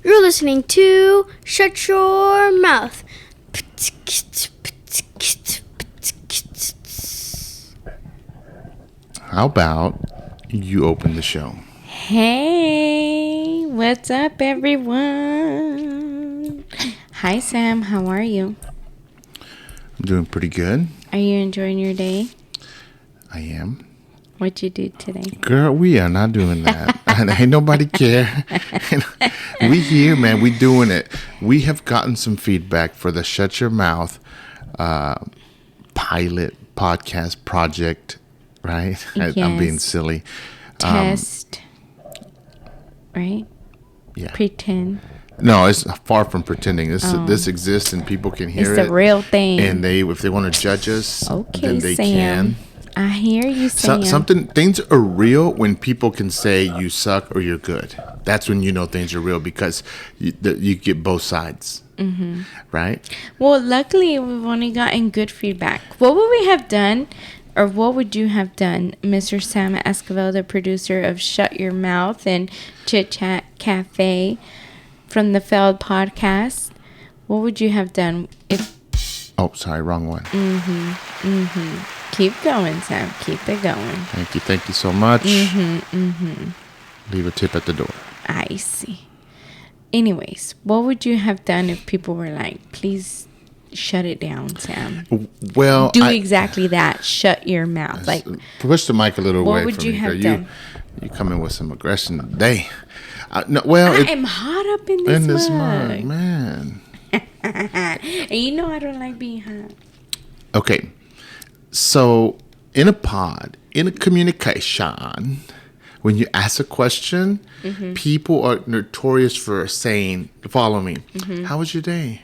You're listening to Shut Your Mouth. How about you open the show? Hey, what's up, everyone? Hi, Sam. How are you? I'm doing pretty good. Are you enjoying your day? I am. What'd you do today? Girl, we are not doing that. Ain't nobody care. We here, man. We doing it. We have gotten some feedback for the Shut Your Mouth pilot podcast project, right? Yes. I'm being silly. Test. Right? Yeah. Pretend. No, it's far from pretending. This exists and people can hear it. It's the real thing. And if they want to judge us, then they Sam. can. I hear you, Sam. Things are real when people can say you suck or you're good. That's when you know things are real because you get both sides, right? Well, luckily, we've only gotten good feedback. What would we have done, or what would you have done, Mr. Sam Esquivel, the producer of Shut Your Mouth and Chit Chat Cafe from the failed podcast? What would you have done if... Oh, sorry, wrong one. Keep going, Sam. Keep it going. Thank you so much. Leave a tip at the door. I see. Anyways, what would you have done if people were like, please shut it down, Sam? Well, do exactly that. Shut your mouth. Like, push the mic a little away what would from you me. have done? You come in with some aggression today. I am hot up in this mug, man. And you know I don't like being hot. Okay. So, in a pod, in a communication, when you ask a question, people are notorious for saying, follow me, how was your day?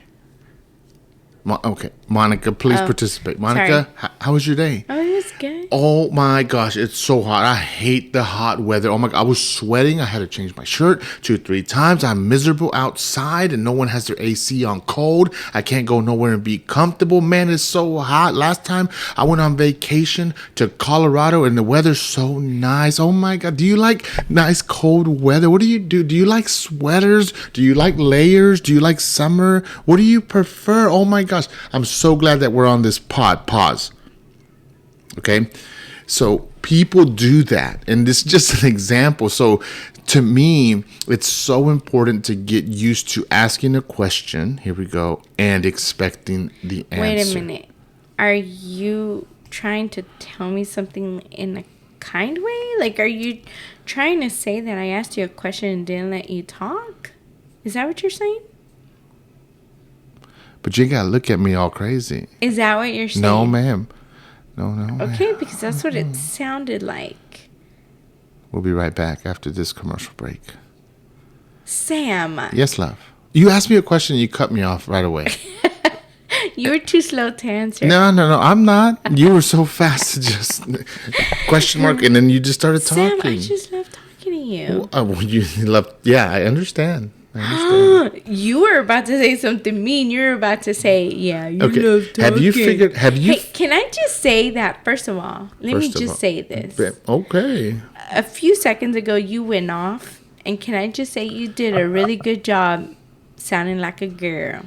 Okay, Monica, please participate. Monica, how was your day? Oh, it was good. Oh my gosh, it's so hot. I hate the hot weather. Oh my God, I was sweating. I had to change my shirt 2-3 times. I'm miserable outside and no one has their AC on cold. I can't go nowhere and be comfortable. Man, it's so hot. Last time I went on vacation to Colorado and the weather's so nice. Oh my God, do you like nice cold weather? What do you do? Do you like sweaters? Do you like layers? Do you like summer? What do you prefer? Oh my gosh, I'm so glad that we're on this pod. Pause. Okay, so people do that, and this is just an example. So to me, it's so important to get used to asking a question, here we go, and expecting the answer. Wait a minute. Are you trying to tell me something in a kind way? Like, are you trying to say that I asked you a question and didn't let you talk? Is that what you're saying? But you ain't gotta look at me all crazy. Is that what you're saying? No, ma'am. No. Okay, because that's what it sounded like. We'll be right back after this commercial break. Sam. Yes, love. You asked me a question and you cut me off right away. You were too slow to answer. No, I'm not. You were so fast to just question mark and then you just started talking. Sam, I just love talking to you. Well, you love, yeah, I understand. You were about to say something mean. You were about to say, yeah, you love talking. Have you... Hey, can I just say that, first of all, let me just say this. Okay. A few seconds ago, you went off. And can I just say you did a really good job sounding like a girl.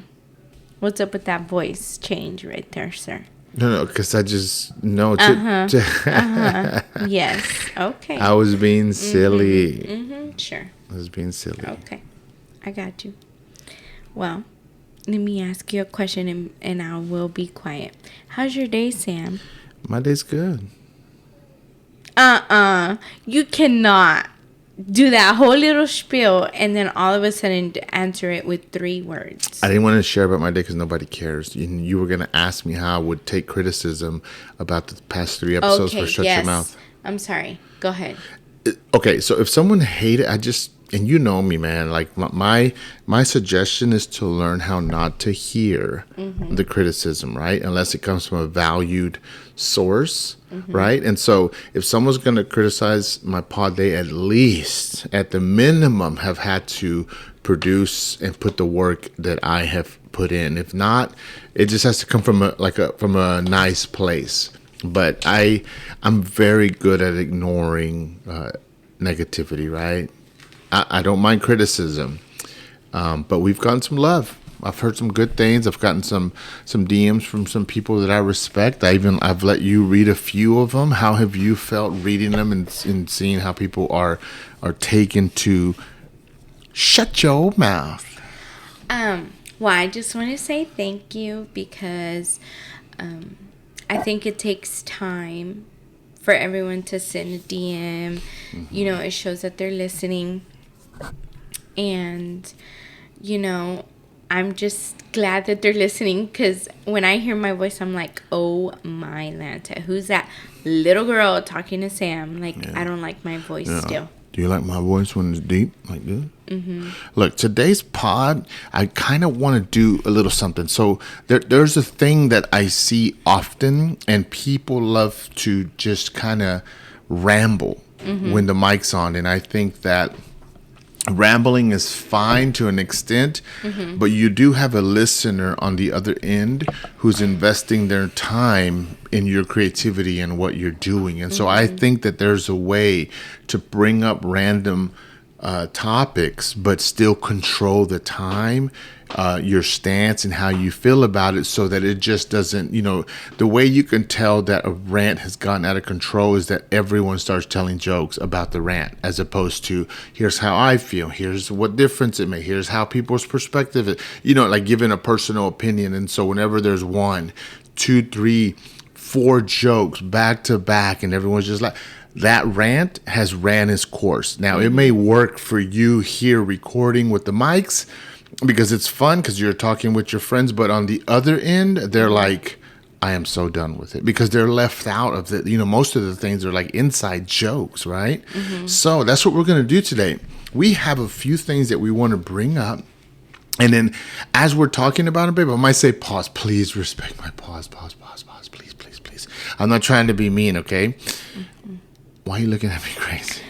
What's up with that voice change right there, sir? No, because I just know. Yes. Okay. I was being silly. Sure. I was being silly. Okay. I got you. Well, let me ask you a question and I will be quiet. How's your day, Sam? My day's good. You cannot do that whole little spiel and then all of a sudden answer it with 3 words. I didn't want to share about my day because nobody cares. You were going to ask me how I would take criticism about the past 3 episodes for Shut Your Mouth. I'm sorry. Go ahead. Okay, so if someone hated, and you know me, man, like my suggestion is to learn how not to hear the criticism, right? Unless it comes from a valued source, right? And so if someone's going to criticize my pod, they at least, at the minimum, have had to produce and put the work that I have put in. If not, it just has to come from a nice place. But I'm very good at ignoring negativity, right? I don't mind criticism. But we've gotten some love. I've heard some good things. I've gotten some DMs from some people that I respect. I've let you read a few of them. How have you felt reading them and seeing how people are taken to shut your mouth? Well, I just want to say thank you because I think it takes time for everyone to send a DM. You know, it shows that they're listening. And, you know, I'm just glad that they're listening because when I hear my voice, I'm like, oh my Lanta, who's that little girl talking to Sam? Like, I don't like my voice still. Do you like my voice when it's deep like this? Look, today's pod, I kind of want to do a little something. So there's a thing that I see often, and people love to just kind of ramble when the mic's on. And I think that rambling is fine to an extent, but you do have a listener on the other end who's investing their time in your creativity and what you're doing. And so I think that there's a way to bring up random topics, but still control the time, your stance and how you feel about it, so that it just doesn't, the way you can tell that a rant has gotten out of control is that everyone starts telling jokes about the rant, as opposed to, here's how I feel, here's what difference it made, here's how people's perspective is, like giving a personal opinion. And so whenever there's 1, 2, 3, 4 jokes back to back and everyone's just like, that rant has ran its course. Now, it may work for you here recording with the mics because it's fun because you're talking with your friends. But on the other end, they're like, I am so done with it, because they're left out of it. Most of the things are like inside jokes, right? So that's what we're going to do today. We have a few things that we want to bring up. And then as we're talking about it, babe, I might say, pause, please respect my pause, please, please, please. I'm not trying to be mean, okay? Why are you looking at me crazy?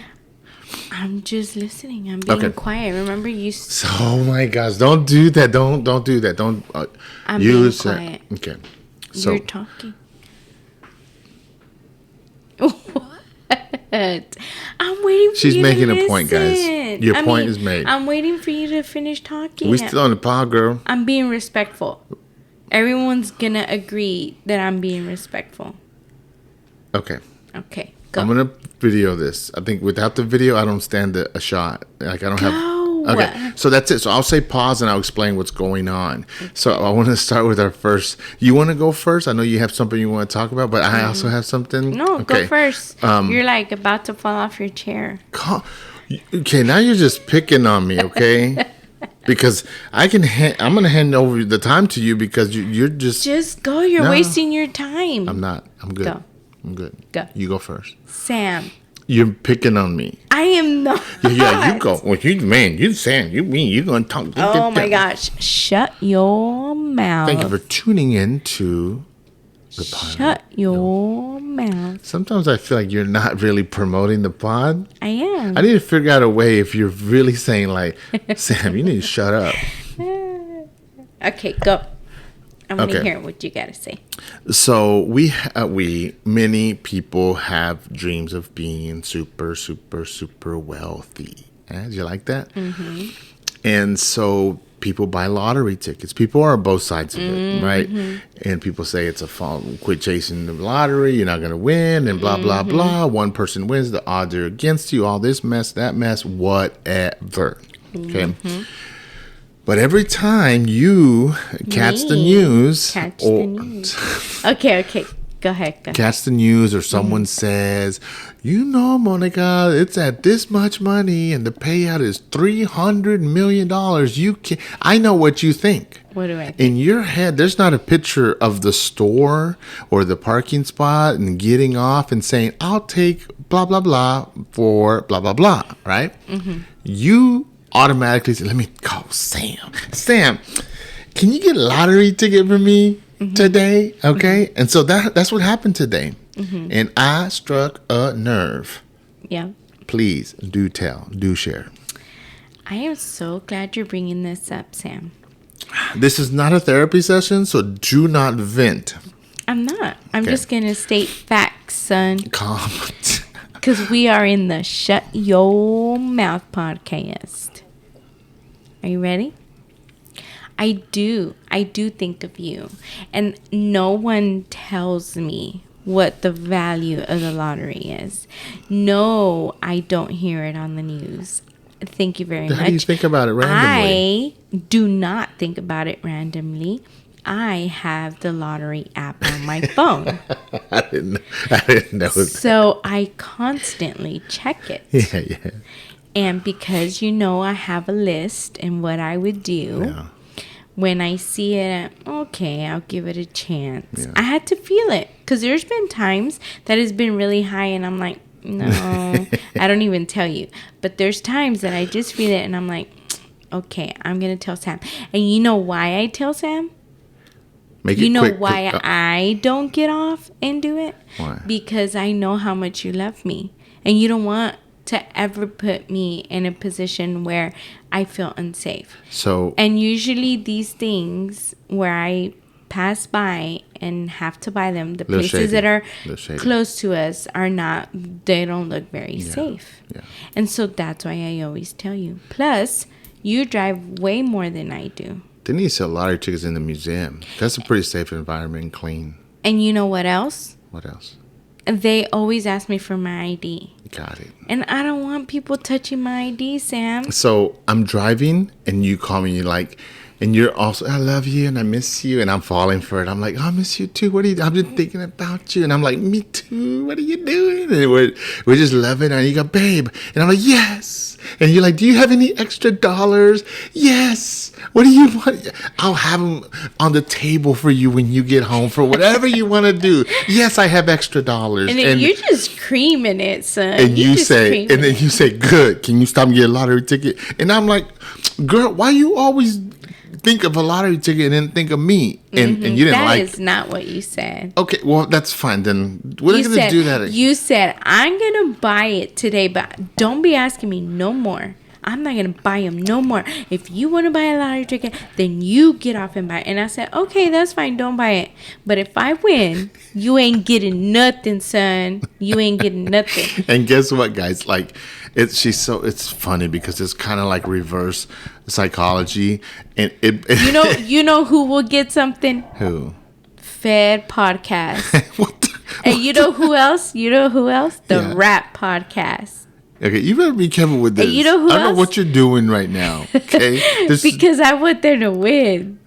I'm just listening. I'm being quiet. Remember you... Oh my gosh, don't do that. Don't do that. Don't... I'm being quiet. Okay. So, you're talking. What? I'm waiting for she's you making to a point, guys. Your point is made. I'm waiting for you to finish talking. We still on the pod, girl. I'm being respectful. Everyone's gonna agree that I'm being respectful. Okay. Okay, go. I'm gonna video this. I think without the video, I don't stand a shot. Like, I don't have... Okay, so that's it. So I'll say pause and I'll explain what's going on. So I want to start with our first... You want to go first? I know you have something you want to talk about, but I also have something. No, okay. Go first. You're like about to fall off your chair. Okay, now you're just picking on me, okay? Because I'm going to hand over the time to you because you're just... Just go. You're wasting your time. I'm not. I'm good. Go. I'm good. Go. You go first. Sam. You're picking on me. I am not. Yeah, you go. Well, you saying you're going to talk. Oh my gosh. Shut your mouth. Thank you for tuning in to the pod. Shut your mouth. Sometimes I feel like you're not really promoting the pod. I am. I need to figure out a way if you're really saying like, Sam, you need to shut up. Okay, go. I want to hear what you got to say. So many people have dreams of being super, super, super wealthy. Did you like that? Mm-hmm. And so people buy lottery tickets. People are on both sides of it, right? And people say it's a fall. Quit chasing the lottery. You're not going to win, and blah, blah, blah. One person wins. The odds are against you. All this mess, that mess, whatever. Okay. But every time you catch the news, Okay, go ahead. Catch the news, or someone says, Monica, it's at this much money, and the payout is $300 million. I know what you think. What do I think? In your head, there's not a picture of the store or the parking spot and getting off and saying, I'll take blah, blah, blah for blah, blah, blah, right? You automatically say, let me call Sam. Sam, can you get a lottery ticket for me today? Okay. And so that's what happened today. And I struck a nerve. Yeah. Please do tell, do share. I am so glad you're bringing this up, Sam. This is not a therapy session, so do not vent. I'm not. I'm just going to state facts, son. Calm. Because we are in the Shut Your Mouth podcast. Are you ready? I do think of you. And no one tells me what the value of the lottery is. No, I don't hear it on the news. Thank you very much. How do you think about it randomly? I do not think about it randomly. I have the lottery app on my phone. I didn't know that. So I constantly check it. Yeah. And because I have a list and what I would do. Yeah. When I see it, okay, I'll give it a chance. Yeah. I had to feel it because there's been times that it's been really high and I'm like, no, I don't even tell you. But there's times that I just feel it and I'm like, okay, I'm going to tell Sam. And you know why I tell Sam? Make it You know quick. why I don't get off and do it? Why? Because I know how much you love me. And you don't want to ever put me in a position where I feel unsafe. So, And usually these things where I pass by and have to buy them, the Little places shady. that are Little shady. close to us they don't look very safe. Yeah. And so that's why I always tell you. Plus, you drive way more than I do. they need to sell lottery tickets in the museum. That's a pretty safe environment and clean. And you know what else? What else? They always ask me for my ID. Got it. And I don't want people touching my ID, Sam. So I'm driving and you call me and you're also, I love you and I miss you, and I'm falling for it. I'm like, oh, I miss you too. What are you? I've been thinking about you, and I'm like, me too. What are you doing? And we're just loving it. And you go, babe, and I'm like, yes. And you're like, do you have any extra dollars? Yes. What do you want? I'll have them on the table for you when you get home for whatever you want to do. Yes, I have extra dollars. And then you're just creaming it, son. And You're you just say, creaming and then you say, good. Can you stop and get a lottery ticket? And I'm like, girl, why you always think of a lottery ticket and then think of me? And you didn't That like. is not what you said. Okay, well that's fine. Then we're not gonna do that. You said, I'm going to buy it today, but don't be asking me no more. I'm not going to buy them no more. If you want to buy a lottery ticket, then you get off and buy it. And I said, okay, that's fine. Don't buy it. But if I win, you ain't getting nothing, son. You ain't getting nothing. And guess what, guys? Like, it's funny because it's kind of like reverse psychology, and You know who will get something? who? Fed podcast. What? And you know who else? The Yeah. rap podcast. Okay, you better be careful with this. you know who I don't know else? what you're doing right now. Okay, Because I want them to win.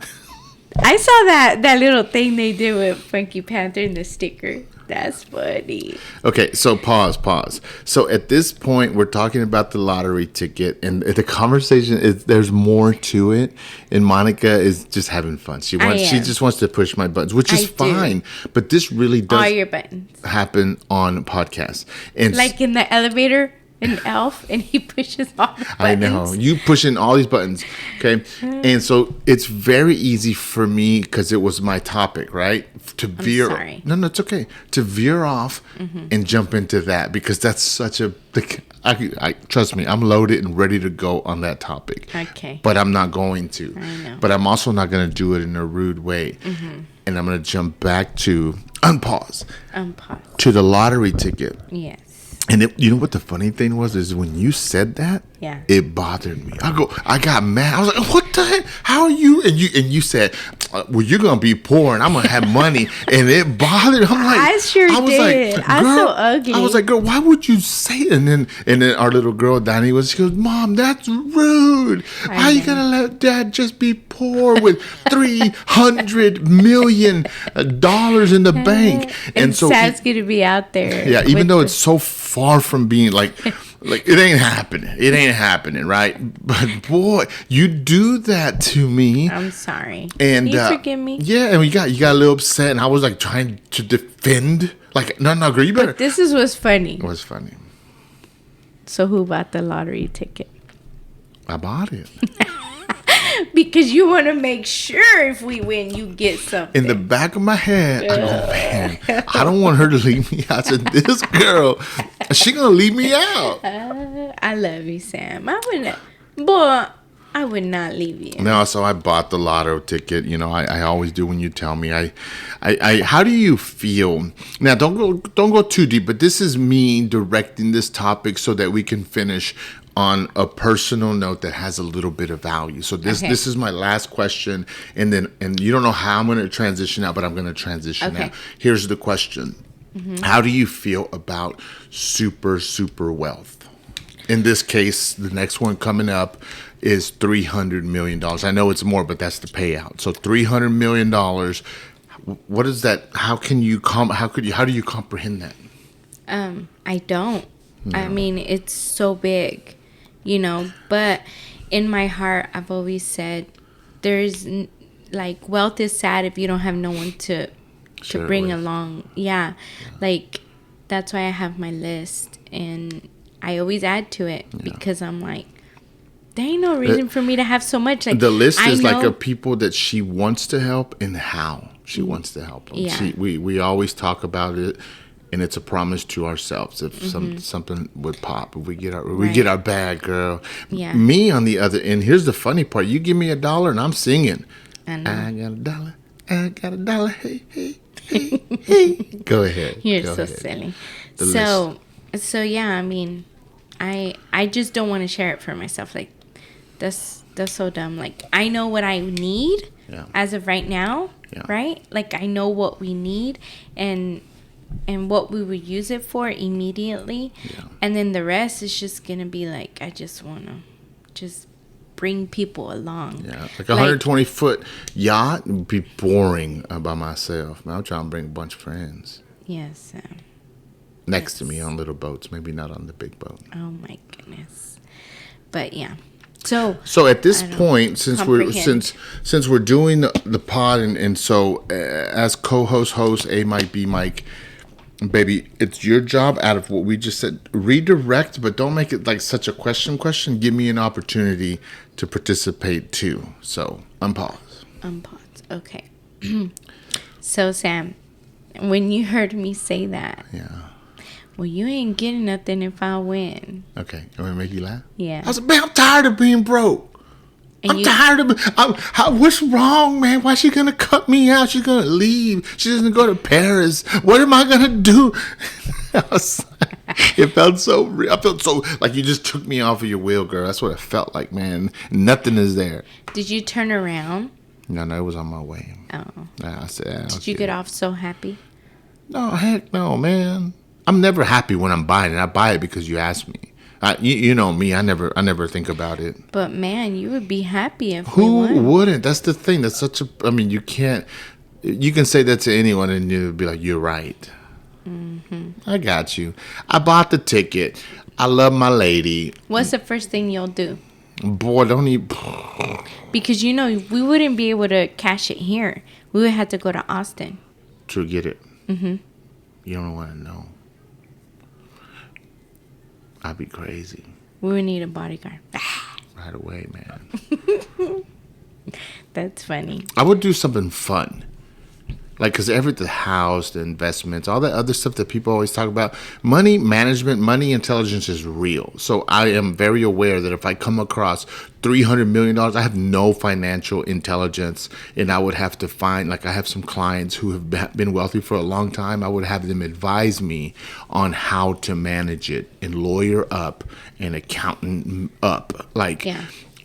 I saw that little thing they did with Funky Panther and the sticker. That's funny. Okay, so pause. So at this point, we're talking about the lottery ticket, and the conversation is there's more to it. And Monica is just having fun. She just wants to push my buttons, which is I do. fine. But this really All does your buttons. happen on podcasts. And Like in the elevator in Elf, and he pushes all the buttons. I know you pushing all these buttons, okay? And so it's very easy for me because it was my topic, right? To veer. sorry. No, it's okay. To veer off and jump into that because that's such a. I trust me, I'm loaded and ready to go on that topic. Okay. But I'm not going to. I know. But I'm also not going to do it in a rude way. And I'm going to jump back to unpause to the lottery ticket. Yes. And you know what the funny thing was is when you said that, Yeah. it bothered me. I got mad. I was like, "What the heck? How are you?" And you said, "Well, you're gonna be poor, and I'm gonna have money." And it bothered. I'm like, I sure was did. Like, I'm girl, so ugly. I was like, "Girl, why would you say it?" And then our little girl Danny she goes, "Mom, that's rude. How you gonna let Dad just be poor with $300 million in the bank?" And so Sam's going to be out there. yeah, even with though the- it's so far from being like it ain't happening, right? But boy, you do that to me. I'm sorry. And Can you forgive me? Yeah, and you got a little upset, and I was like trying to defend. Like, no, girl, you better. But this is what's funny. It was funny. So who bought the lottery ticket? I bought it. Because you want to make sure if we win, you get something. In the back of my head, I go, man, I don't want her to leave me out. I said, this girl, she gonna leave me out. I love you, Sam. I would not leave you. No, so I bought the lotto ticket. You know, I always do when you tell me. I how do you feel? Now, don't go too deep. But this is me directing this topic so that we can finish on a personal note that has a little bit of value. So this is my last question, and you don't know how I'm going to transition out, but I'm going to transition out. Here's the question. How do you feel about super wealth? In this case, the next one coming up is $300 million. I know it's more, but that's the payout. So $300 million. What is that? How do you comprehend that? I don't. No. I mean, it's so big, but in my heart, I've always said there's like wealth is sad if you don't have no one to bring along. Yeah. Like that's why I have my list, and I always add to it because I'm like, there ain't no reason for me to have so much. Like the list is like of people that she wants to help and how she wants to help them. Yeah. We always talk about it, and it's a promise to ourselves. If something would pop, if we get our bag, girl. Yeah. Me on the other end. Here's the funny part. You give me $1 and I'm singing. I know. I got $1. I got $1. Hey, hey, hey, hey. Go ahead. You're so silly. So yeah. I mean, I just don't want to share it for myself. Like that's so dumb. Like I know what I need as of right now. Yeah. Right? Like I know what we need and what we would use it for immediately. Yeah. And then the rest is just going to be like, I just want to just bring people along. Yeah. Like a 120-foot yacht would be boring by myself. Man, I'm trying to bring a bunch of friends. Yes. Next to me on little boats. Maybe not on the big boat. Oh, my goodness. But, yeah. So at this point, since we're doing the pod, and so as co-host, A Mike, B Mike, baby, it's your job out of what we just said. Redirect, but don't make it like such a question. Give me an opportunity to participate too. So unpause. Okay. So Sam, when you heard me say that, well, you ain't getting nothing if I win. Okay, I'm gonna make you laugh. Yeah. I was like, man, I'm tired of being broke. I'm tired of what's wrong, man? Why is she gonna cut me out? She's gonna leave. She doesn't go to Paris. What am I gonna do? It felt so real. I felt so like you just took me off of your wheel, girl. That's what it felt like, man. Nothing is there. Did you turn around? No, it was on my way. Oh. I said, did you get off so happy? No, heck no, man. I'm never happy when I'm buying it. I buy it because you asked me. You know me. I never think about it. But man, you would be happy if who wouldn't? That's the thing. That's such a. I mean, you can't. You can say that to anyone, and you'll be like, "You're right." Mm-hmm. I got you. I bought the ticket. I love my lady. What's the first thing you'll do? Boy, don't even. Because we wouldn't be able to cash it here. We would have to go to Austin to get it. Mm-hmm. You don't want to know. I'd be crazy. We would need a bodyguard. Right away, man. That's funny. I would do something fun. Like, because the house, the investments, all that other stuff that people always talk about, money management, money intelligence is real. So I am very aware that if I come across $300 million, I have no financial intelligence, and I would have to find, like I have some clients who have been wealthy for a long time. I would have them advise me on how to manage it and lawyer up and accountant up. Like,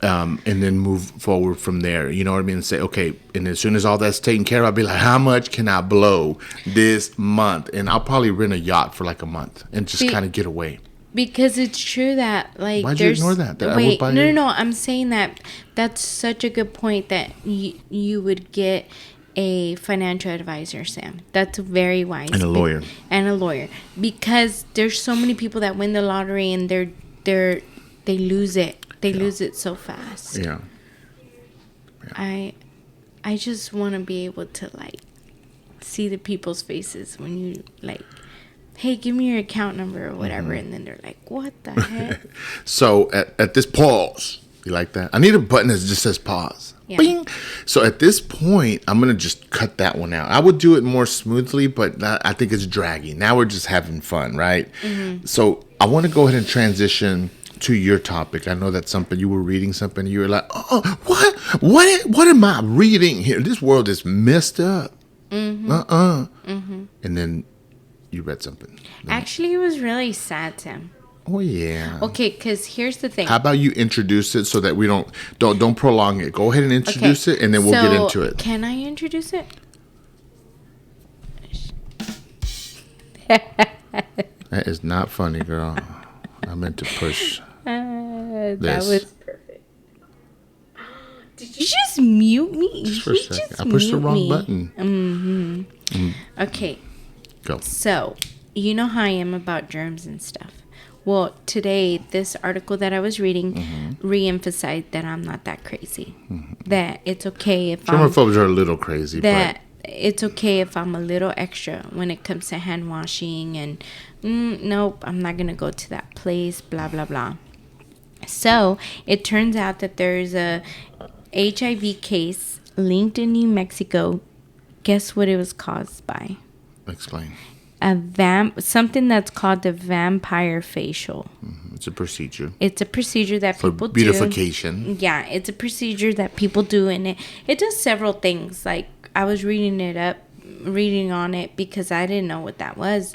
and then move forward from there. You know what I mean? And say, okay, and as soon as all that's taken care of, I'll be like, how much can I blow this month? And I'll probably rent a yacht for like a month and just kind of get away. Because it's true that, like, why'd you ignore that? Wait, no. I'm saying that's such a good point that you would get a financial advisor, Sam. That's very wise. And a lawyer. Because there's so many people that win the lottery and they lose it. They lose it so fast. Yeah. I just want to be able to, like, see the people's faces when you, like, hey, give me your account number or whatever. Mm-hmm. And then they're like, what the heck? So at this pause, you like that? I need a button that just says pause. Yeah. Bing. So at this point, I'm going to just cut that one out. I would do it more smoothly, but I think it's draggy. Now we're just having fun, right? Mm-hmm. So I want to go ahead and transition to your topic. I know that's something you were reading something. You were like, oh, what am I reading here? This world is messed up. Mm-hmm. Mm-hmm. And then you read something. Actually, it was really sad, Sam. Oh yeah. Okay, because here's the thing. How about you introduce it so that we don't prolong it. Go ahead and introduce it, and then we'll get into it. Can I introduce it? That is not funny, girl. I meant to push That this. was perfect. Did you just mute me? Just for a second. I pushed the wrong button. Okay. Go. So, you know how I am about germs and stuff. Well, today, this article that I was reading re-emphasized that I'm not that crazy. That it's okay if Germaphobes are a little crazy, that it's okay if I'm a little extra when it comes to hand washing and nope, I'm not going to go to that place, blah, blah, blah. So, it turns out that there's a HIV case linked in New Mexico. Guess what it was caused by? Explain. Something that's called the vampire facial. It's a procedure. It's a procedure that For people beautification. do. Yeah, it's a procedure that people do, and it does several things. Like, I was reading on it because I didn't know what that was.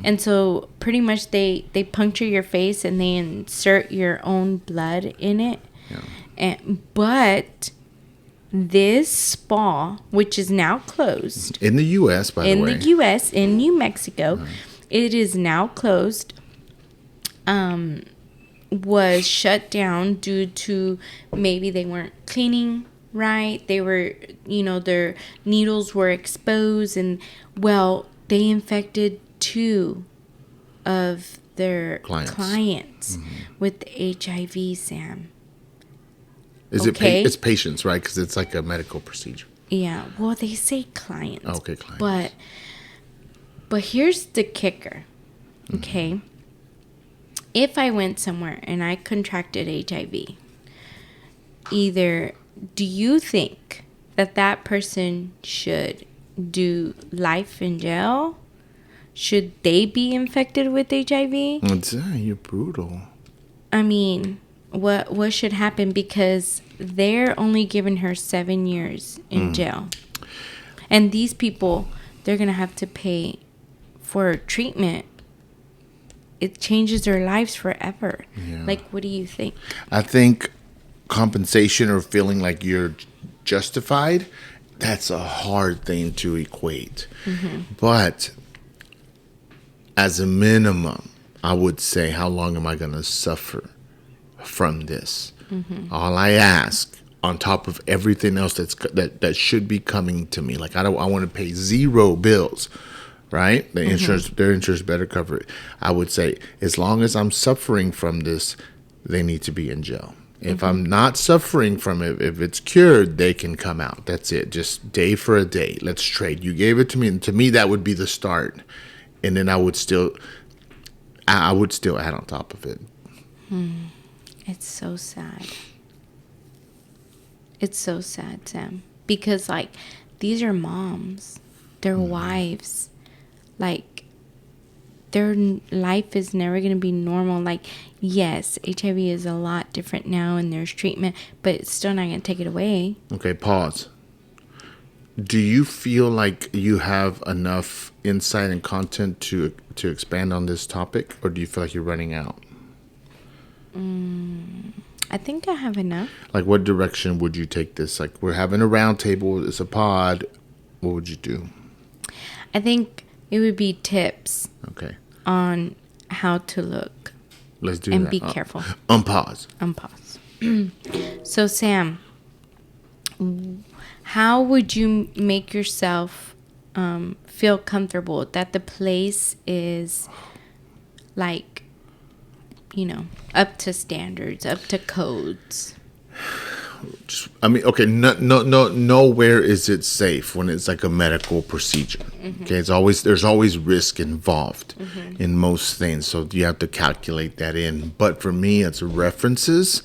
And so pretty much they puncture your face and they insert your own blood in it. Yeah. But this spa, which is now closed. In the U.S., by the way. In the U.S., in New Mexico, it is now closed. Was shut down due to maybe they weren't cleaning right. They were, their needles were exposed. And, well, they infected 2 of their clients with HIV, Sam. Is it's patients, right? Because it's like a medical procedure. Yeah. Well, they say clients. Okay, clients. But here's the kicker. Okay. If I went somewhere and I contracted HIV, either do you think that person should do life in jail? Should they be infected with HIV? You're brutal. I mean, what should happen? Because they're only giving her 7 years in jail. And these people, they're going to have to pay for treatment. It changes their lives forever. Yeah. Like, what do you think? I think compensation or feeling like you're justified, that's a hard thing to equate. But as a minimum, I would say, how long am I going to suffer from this? All I ask, on top of everything else that should be coming to me, like I want to pay 0 bills, right? The insurance, their insurance better cover it. I would say, as long as I'm suffering from this, they need to be in jail. If I'm not suffering from it, if it's cured, they can come out. That's it. Just day for a day. Let's trade. You gave it to me, and to me, that would be the start. And then I would still add on top of it. It's so sad. It's so sad, Sam. Because, like, these are moms. They're wives. Like, their life is never going to be normal. Like, yes, HIV is a lot different now and there's treatment, but it's still not going to take it away. Okay, pause. Do you feel like you have enough insight and content to expand on this topic, or do you feel like you're running out? I think I have enough. Like, what direction would you take this? Like, we're having a round table. It's a pod. What would you do? I think it would be tips. Okay. On how to look. Let's do and that. Be careful. Unpause. So, Sam, how would you make yourself feel comfortable that the place is, like, up to standards, up to codes? Okay, nowhere is it safe when it's like a medical procedure. Okay, there's always risk involved in most things, so you have to calculate that in. But for me, it's references,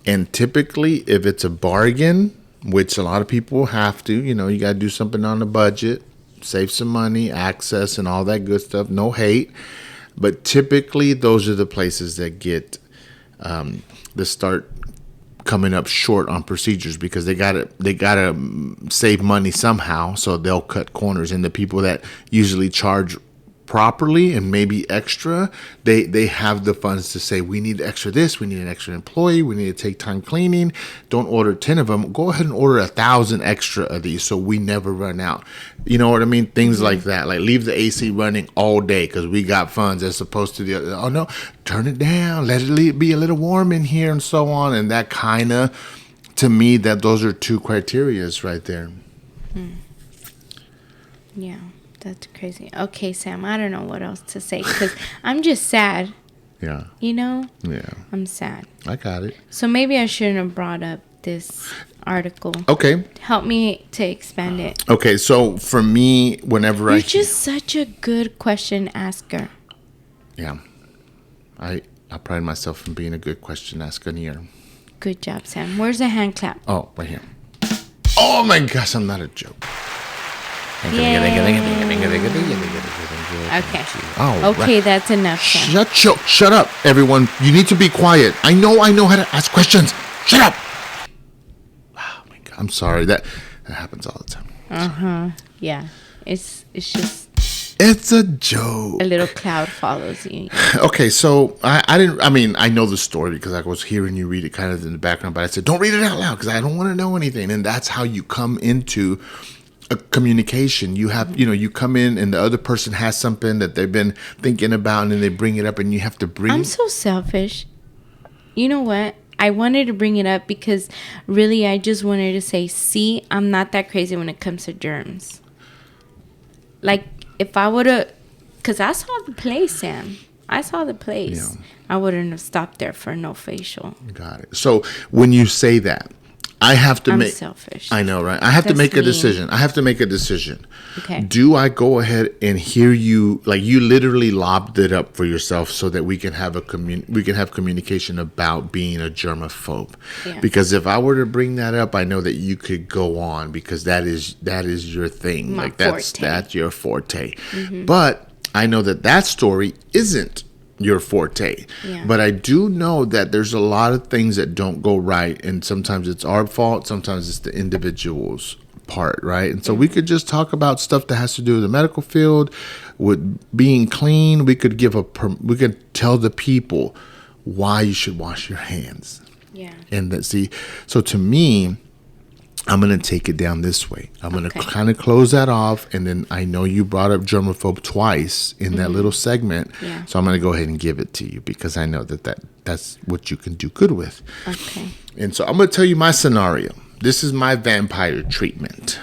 and typically, if it's a bargain, which a lot of people have to, you got to do something on a budget, save some money, access, and all that good stuff. No hate, but typically, those are the places that get the start coming up short on procedures because they gotta save money somehow, so they'll cut corners. And the people that usually charge properly and maybe extra, they have the funds to say, we need extra this, we need an extra employee, we need to take time cleaning. Don't order 10 of them. Go ahead and order 1,000 extra of these so we never run out. You know what I mean? Things like that. Like leave the AC running all day because we got funds as opposed to the other. Oh no, turn it down. Let it be a little warm in here and so on. And that kind of, to me, that those are two criterias right there. Yeah, that's crazy. Okay, Sam, I don't know what else to say because I'm just sad. Yeah. You know? Yeah. I'm sad. I got it. So maybe I shouldn't have brought up this article. Okay. Help me to expand it. Okay, so for me, whenever You're just such a good question asker. Yeah. I pride myself in being a good question asker. Good job, Sam. Where's the hand clap? Oh, right here. Oh my gosh, I'm not a joke. Yay. Okay. Oh, okay, right. that's enough, Sam. Shut up, everyone. You need to be quiet. I know how to ask questions. Shut up. Oh my God. I'm sorry. That happens all the time. Yeah. It's just It's a joke. a little cloud follows you. Okay, so I know the story because I was hearing you read it kind of in the background, but I said, don't read it out loud because I don't want to know anything. And that's how you come into a communication. You have, you come in and the other person has something that they've been thinking about and then they bring it up and you have to bring I'm so selfish. You know what? I wanted to bring it up because really I just wanted to say, see, I'm not that crazy when it comes to germs. Like, if I would have, because I saw the place, Sam. I saw the place. Yeah. I wouldn't have stopped there for no facial. Got it. So when you say that, I have to I'm make selfish. I know, right? I have to That's make a me. decision. I have to make a decision. Okay. Do I go ahead and hear you, like you literally lobbed it up for yourself so that we can have communication about being a germaphobe? Yeah. Because if I were to bring that up, I know that you could go on because that is your thing. My like that's forte. your forte. But I know that story isn't your forte. Yeah. But I do know that there's a lot of things that don't go right, and sometimes it's our fault, sometimes it's the individual's part, right? And so we could just talk about stuff that has to do with the medical field, with being clean. We could we could tell the people why you should wash your hands. Yeah. And so to me, I'm going to take it down this way. I'm going to Okay. kind of close that off. And then I know you brought up germaphobe twice in that little segment. Yeah. So I'm going to go ahead and give it to you because I know that's what you can do good with. Okay. And so I'm going to tell you my scenario. This is my vampire treatment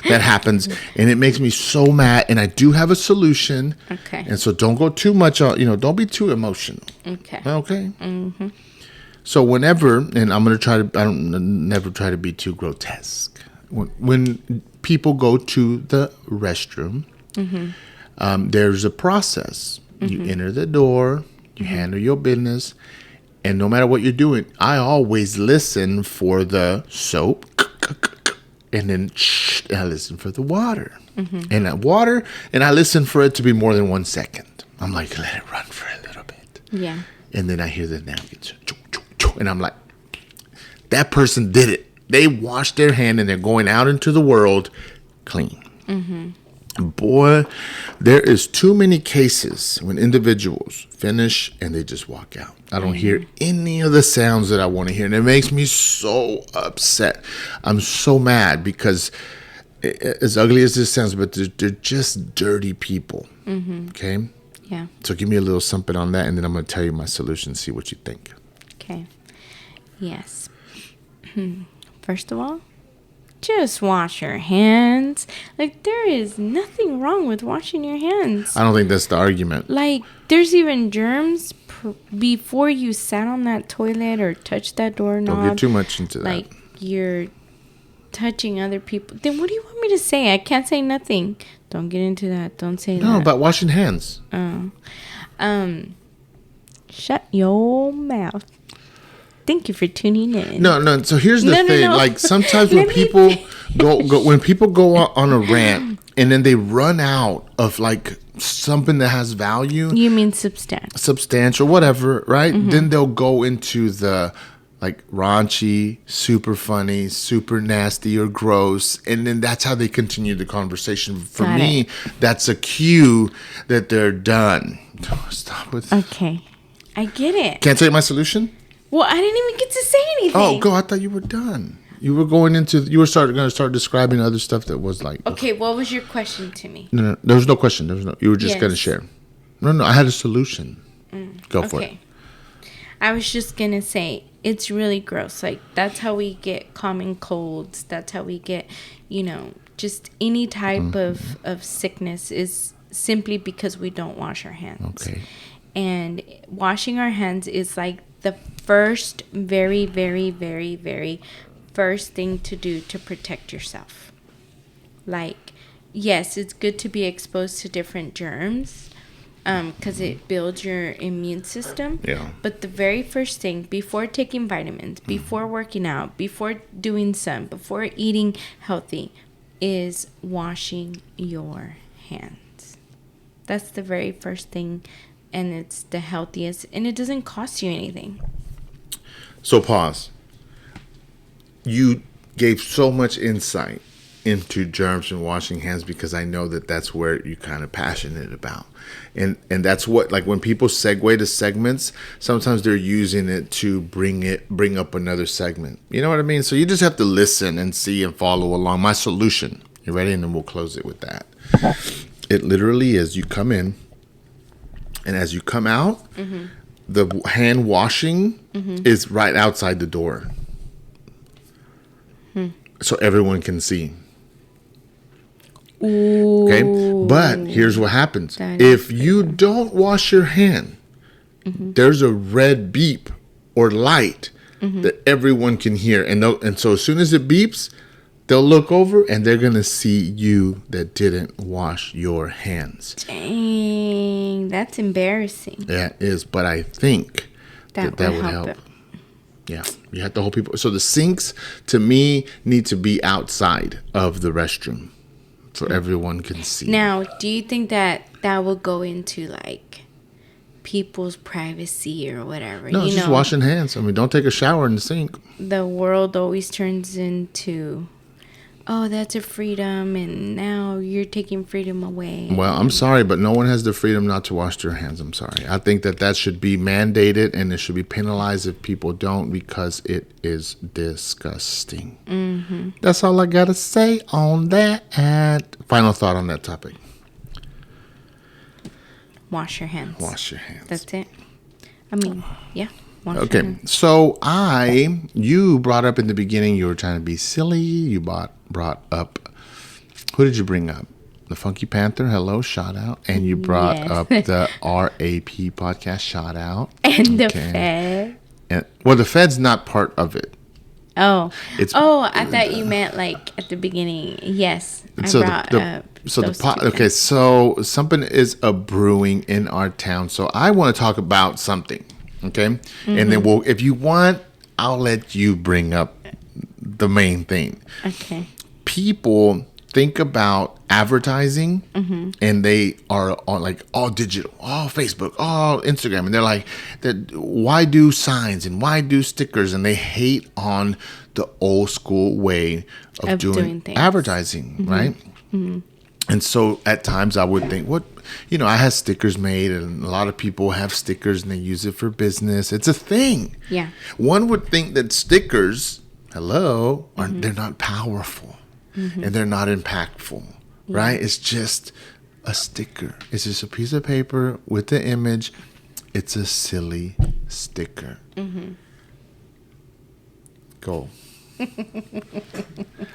that happens. And it makes me so mad. And I do have a solution. Okay. And so don't go too much on, don't be too emotional. Okay. Okay? Mm-hmm. So whenever, and I'm going to never try to be too grotesque. When people go to the restroom, there's a process. You enter the door, you handle your business, and no matter what you're doing, I always listen for the soap, and then I listen for the water. And that water, and I listen for it to be more than 1 second. I'm like, let it run for a little bit. Yeah. And then I hear the napkins. And I'm like, that person did it. They washed their hand and they're going out into the world clean. Boy, there is too many cases when individuals finish and they just walk out. I don't hear any of the sounds that I want to hear. And it makes me so upset. I'm so mad because as ugly as this sounds, but they're just dirty people. Okay? Yeah. So give me a little something on that, and then I'm going to tell you my solution, see what you think. Okay. Yes. First of all, just wash your hands. Like, there is nothing wrong with washing your hands. I don't think that's the argument. Like, there's even germs before you sat on that toilet or touched that doorknob. Don't get too much into that. Like, you're touching other people. Then what do you want me to say? I can't say nothing. Don't get into that. Don't say that. No, about washing hands. Shut your mouth. Thank you for tuning in. No. So here's the thing. No. Like sometimes when people go on a rant and then they run out of like something that has value, You mean substance. substantial, whatever, right? Then they'll go into the like raunchy, super funny, super nasty or gross, and then that's how they continue the conversation. For Got me, it. that's a cue that they're done. Stop with. Okay. I get it. Can't tell you my solution? Well, I didn't even get to say anything. Oh, go! I thought you were done. You were going into. You were going to start describing other stuff that was like. Okay, what was your question to me? No, there was no question. There was no. You were just going to share. No. I had a solution. Go for it. I was just going to say, it's really gross. Like, that's how we get common colds. That's how we get, just any type of sickness is simply because we don't wash our hands. Okay. And washing our hands is like the first, very, very, very, very first thing to do to protect yourself. Like, yes, it's good to be exposed to different germs, because it builds your immune system. Yeah. But the very first thing, before taking vitamins, before working out, before doing some, before eating healthy, is washing your hands. That's the very first thing, and it's the healthiest, and it doesn't cost you anything. So pause. You gave so much insight into germs and washing hands because I know that that's where you're kind of passionate about. And that's what, like, when people segue to segments, sometimes they're using it to bring up another segment. You know what I mean? So you just have to listen and see and follow along. My solution. You ready? And then we'll close it with that. It literally is, you come in, and as you come out, the hand washing is right outside the door. So everyone can see. Ooh. Okay, but here's what happens. If you don't wash your hand, there's a red beep or light that everyone can hear. And so as soon as it beeps, they'll look over and they're going to see you that didn't wash your hands. Dang, that's embarrassing. Yeah, it is. But I think that would help. it. Yeah, you have to hold people. So the sinks, to me, need to be outside of the restroom so everyone can see. Now, do you think that will go into, like, people's privacy or whatever? No, it's just washing hands. I mean, don't take a shower in the sink. The world always turns into, oh, that's a freedom, and now you're taking freedom away. Well, I'm sorry, but no one has the freedom not to wash their hands. I'm sorry. I think that should be mandated, and it should be penalized if people don't, because it is disgusting. That's all I got to say on that. Final thought on that topic. Wash your hands. Wash your hands. That's it. I mean, yeah. Wash your Okay, hands. so you brought up in the beginning, you were trying to be silly. You brought up, who did you bring up? The Funky Panther, hello, shout out. And you brought up the RAP podcast, shout out. And the Fed. Well, the Fed's not part of it. Oh. I thought you meant, like, at the beginning. Yes, I brought up. So something is brewing in our town. So I want to talk about something. Okay, and then if you want, I'll let you bring up the main thing. Okay. People think about advertising, and they are on, like, all digital, all Facebook, all Instagram, and they're like, why do signs and why do stickers? And they hate on the old school way of doing things. Advertising, right? And so at times I would think, I have stickers made, and a lot of people have stickers and they use it for business. It's a thing. Yeah. One would think that stickers, they're not powerful and they're not impactful, right? It's just a sticker. It's just a piece of paper with the image. It's a silly sticker. Go.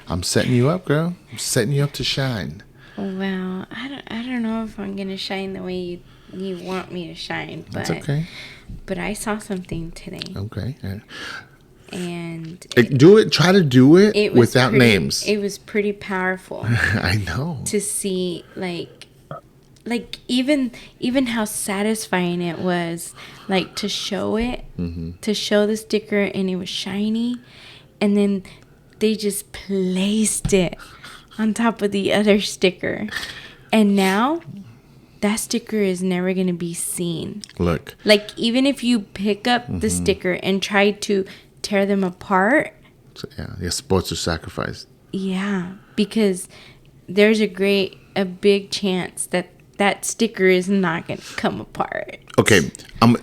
I'm setting you up, girl. I'm setting you up to shine. Well, I don't know if I'm gonna shine the way you want me to shine, but that's okay. But I saw something today. Okay. And try to do it without names. It was pretty powerful. I know. To see, like even how satisfying it was, like, to show it, to show the sticker, and it was shiny, and then they just placed it on top of the other sticker, and now that sticker is never going to be seen. Look, like, even if you pick up the sticker and try to tear them apart. So, yeah, sports are sacrificed. Yeah, because there's a big chance that sticker is not going to come apart. Okay,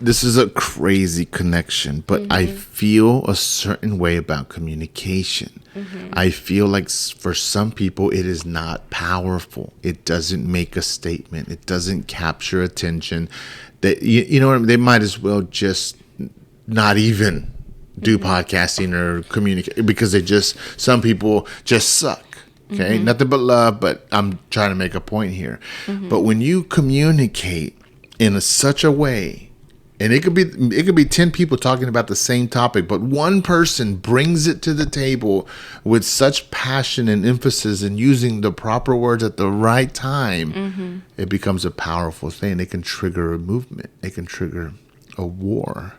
this is a crazy connection, but I feel a certain way about communication. I feel like for some people it is not powerful. It doesn't make a statement. It doesn't capture attention. That you know what I mean? They might as well just not even do podcasting or communicate because some people just suck. Okay, nothing but love, but I'm trying to make a point here. But when you communicate in such a way, and it could be 10 people talking about the same topic, but one person brings it to the table with such passion and emphasis and using the proper words at the right time, it becomes a powerful thing. It can trigger a movement. It can trigger a war.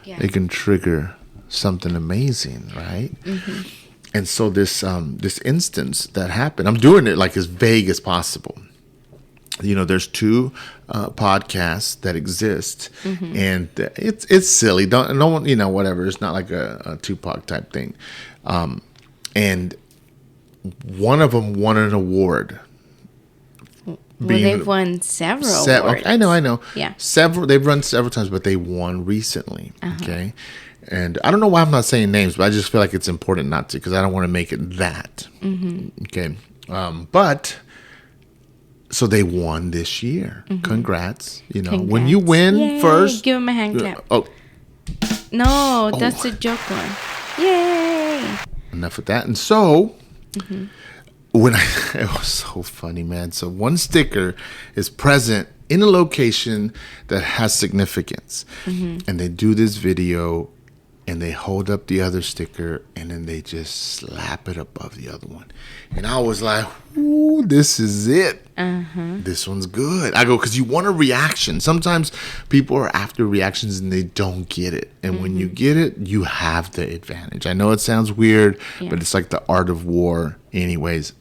Yeah. It can trigger something amazing, right? And so this instance that happened, I'm doing it like as vague as possible. You know, there's 2 podcasts that exist, and it's silly. No one, you know, whatever. It's not like a Tupac type thing. And one of them won an award. Well, they've won several awards. I know. Yeah, They've run several times, but they won recently. Okay. And I don't know why I'm not saying names, but I just feel like it's important not to because I don't want to make it that. Okay. But so they won this year. Congrats. You know, when you win Yay. first. Give them a hand clap. Oh. No, that's a joke one. Yay. Enough with that. And so it was so funny, man. So one sticker is present in a location that has significance. And they do this video. And they hold up the other sticker, and then they just slap it above the other one. And I was like, ooh, this is it. This one's good. I go, because you want a reaction. Sometimes people are after reactions, and they don't get it. And when you get it, you have the advantage. I know it sounds weird, but it's like the art of war. Anyways,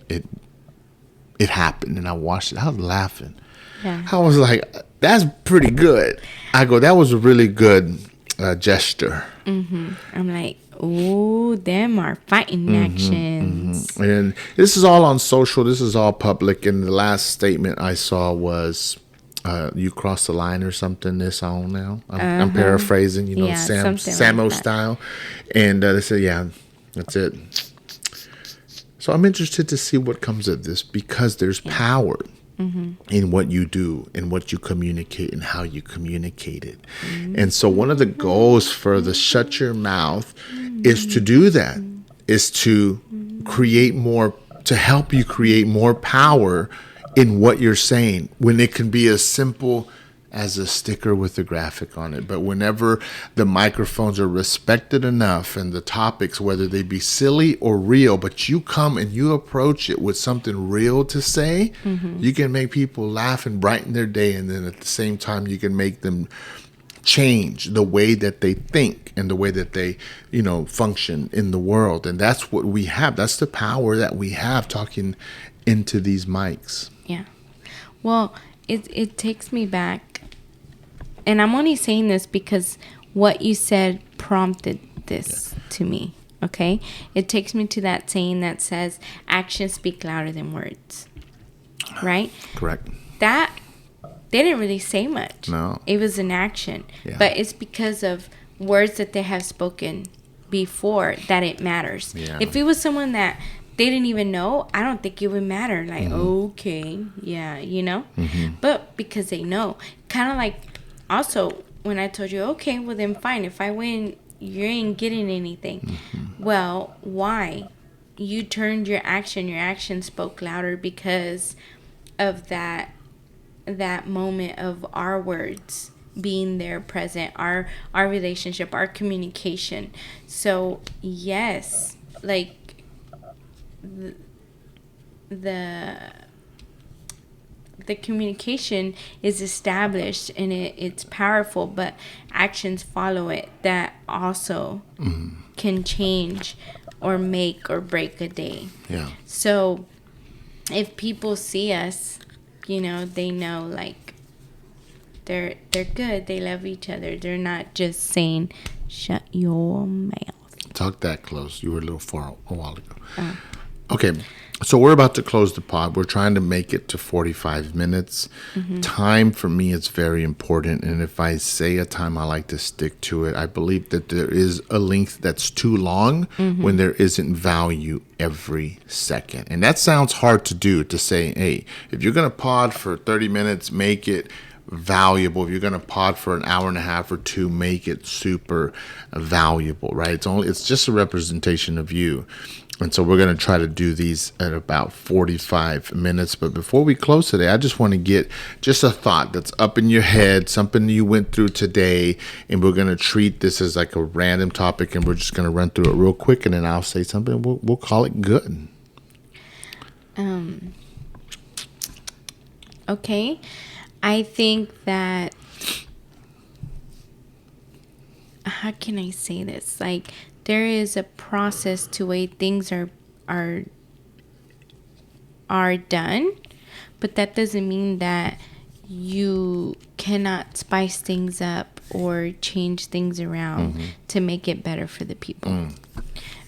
it happened, and I watched it. I was laughing. Yeah. I was like, that's pretty good. I go, that was a really good gesture. I'm like, ooh, them are fighting actions. And this is all on social. This is all public. And the last statement I saw was, "You crossed the line" or something. This on now. I'm paraphrasing. You know, Samo like style. And they said, "Yeah, that's it." So I'm interested to see what comes of this because there's power. In what you do and what you communicate and how you communicate it. And so one of the goals for the Shut Your Mouth is to do that, is to help you create more power in what you're saying when it can be as simple as a sticker with a graphic on it. But whenever the microphones are respected enough and the topics, whether they be silly or real, but you come and you approach it with something real to say, you can make people laugh and brighten their day. And then at the same time, you can make them change the way that they think and the way that they, you know, function in the world. And that's what we have. That's the power that we have talking into these mics. Yeah. Well, it takes me back. And I'm only saying this because what you said prompted this to me, okay? It takes me to that saying that says, actions speak louder than words, right? Correct. That, they didn't really say much. No. It was an action. Yeah. But it's because of words that they have spoken before that it matters. Yeah. If it was someone that they didn't even know, I don't think it would matter. Like, okay, yeah, you know? But because they know. Kind of like, also, when I told you, okay, well then fine. If I win, you ain't getting anything. Well, why? You turned your action. Your action spoke louder because of that moment of our words being there present, our relationship, our communication. So, yes, like the communication is established and it's powerful, but actions follow it that also can change or make or break a day. Yeah. So if people see us, you know, they know like they're good, they love each other. They're not just saying Shut your mouth. Talk that close. You were a little far a while ago. Okay, so we're about to close the pod. We're trying to make it to 45 minutes. Time for me is very important, and if I say a time, I like to stick to it. I believe that there is a length that's too long when there isn't value every second. And that sounds hard to do, to say, hey, if you're going to pod for 30 minutes, make it valuable. If you're going to pod for an hour and a half or two, make it super valuable, right? It's just a representation of you. And so we're going to try to do these at about 45 minutes. But before we close today, I just want to get just a thought that's up in your head, something you went through today. And we're going to treat this as like a random topic. And we're just going to run through it real quick. And then I'll say something. We'll call it good. Okay. I think that, how can I say this? Like, there is a process to way things are done, but that doesn't mean that you cannot spice things up or change things around to make it better for the people.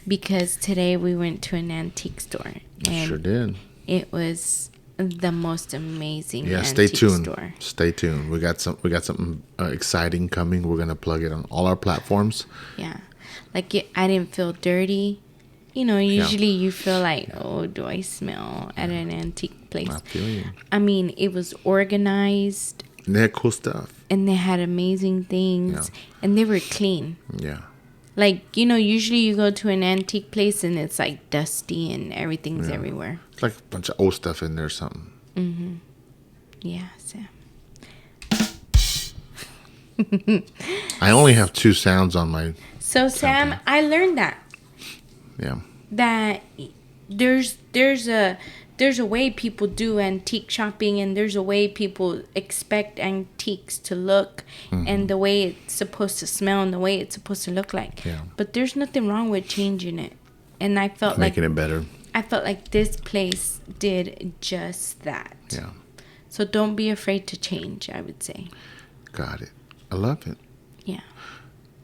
Because today we went to an antique store, and Sure did. it was the most amazing Stay antique tuned. store. Stay tuned. We got something exciting coming. We're gonna plug it on all our platforms. Yeah. Like, I didn't feel dirty. You know, usually you feel like, oh, do I smell at an antique place? I feel you. I mean, it was organized. And they had cool stuff. And they had amazing things. Yeah. And they were clean. Yeah. Like, you know, usually you go to an antique place and it's like dusty and everything's everywhere. It's like a bunch of old stuff in there or something. Yeah, Sam. I only have 2 sounds on my... So, Sam, I learned that there's a way people do antique shopping, and there's a way people expect antiques to look, and the way it's supposed to smell, and the way it's supposed to look like. Yeah. But there's nothing wrong with changing it. And I felt Making it better. I felt like this place did just that. Yeah. So don't be afraid to change, I would say. Got it. I love it. Yeah.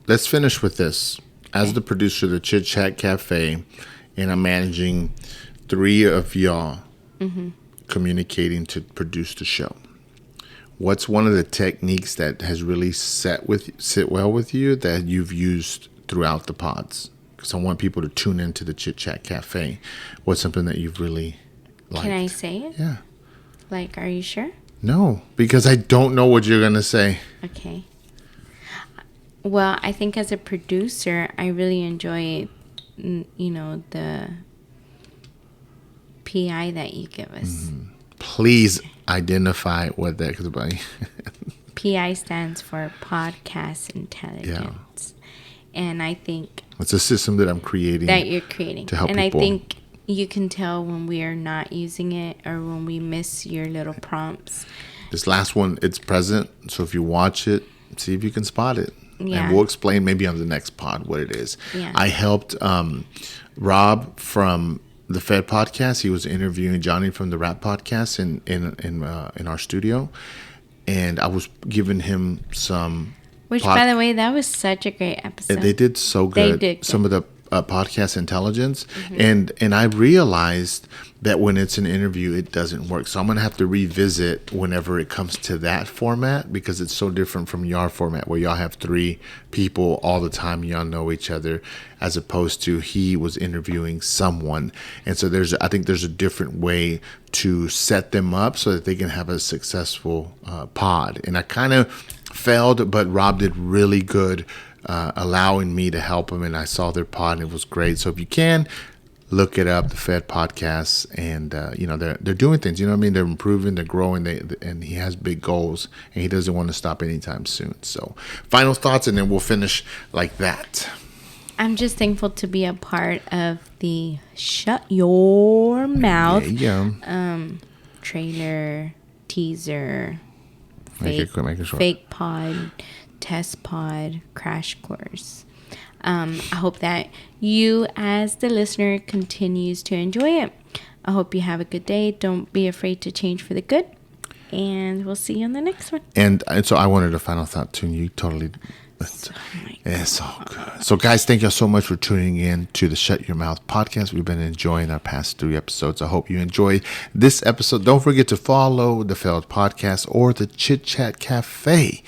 Let's finish with this. As the producer of the Chit Chat Cafe, and I'm managing 3 of y'all communicating to produce the show. What's one of the techniques that has really sit well with you that you've used throughout the pods? Because I want people to tune into the Chit Chat Cafe. What's something that you've really liked? Can I say it? Yeah. Like, are you sure? No, because I don't know what you're going to say. Okay. Well, I think as a producer, I really enjoy, you know, the PI that you give us. Please identify what that is about. PI stands for Podcast Intelligence. And I think It's a system that I'm creating. that you're creating. to help and people. I think you can tell when we are not using it or when we miss your little prompts. This last one, it's present. So if you watch it, see if you can spot it. Yeah. And we'll explain maybe on the next pod what it is. Yeah. I helped Rob from the Fed podcast. He was interviewing Johnny from the Rap podcast in our studio. And I was giving him some... Which, by the way, that was such a great episode. They did so good. They did Some of the podcast intelligence. And I realized that when it's an interview, it doesn't work. So I'm going to have to revisit whenever it comes to that format, because it's so different from your format where y'all have 3 people all the time. Y'all know each other, as opposed to he was interviewing someone. And so I think there's a different way to set them up so that they can have a successful pod. And I kind of failed, but Rob did really good allowing me to help him, and I saw their pod and it was great. So if you can, look it up, the Fed Podcasts, and you know, they're doing things, you know what I mean? They're improving, they're growing, and he has big goals, and he doesn't want to stop anytime soon. So final thoughts, and then we'll finish like that. I'm just thankful to be a part of the Shut Your Mouth trailer, teaser, Make it short. fake pod, test pod, crash course. I hope that you, as the listener, continues to enjoy it. I hope you have a good day. Don't be afraid to change for the good. And we'll see you on the next one. And so I wanted a final thought too. And you totally It's all good. So, guys, thank you so much for tuning in to the Shut Your Mouth podcast. We've been enjoying our past 3 episodes. I hope you enjoyed this episode. Don't forget to follow the Failed Podcast or the Chit Chat Cafe.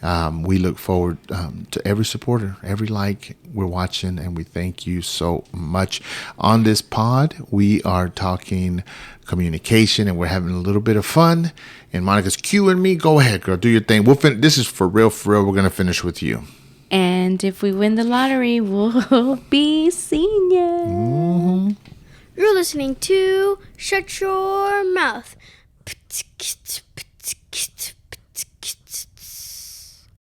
We look forward to every supporter, every like we're watching, and we thank you so much. On this pod, we are talking communication, and we're having a little bit of fun. And Monica's cueing me. Go ahead, girl. Do your thing. This is for real, for real. We're going to finish with you. And if we win the lottery, we'll be seeing you. Mm-hmm. You're listening to Shut Your Mouth.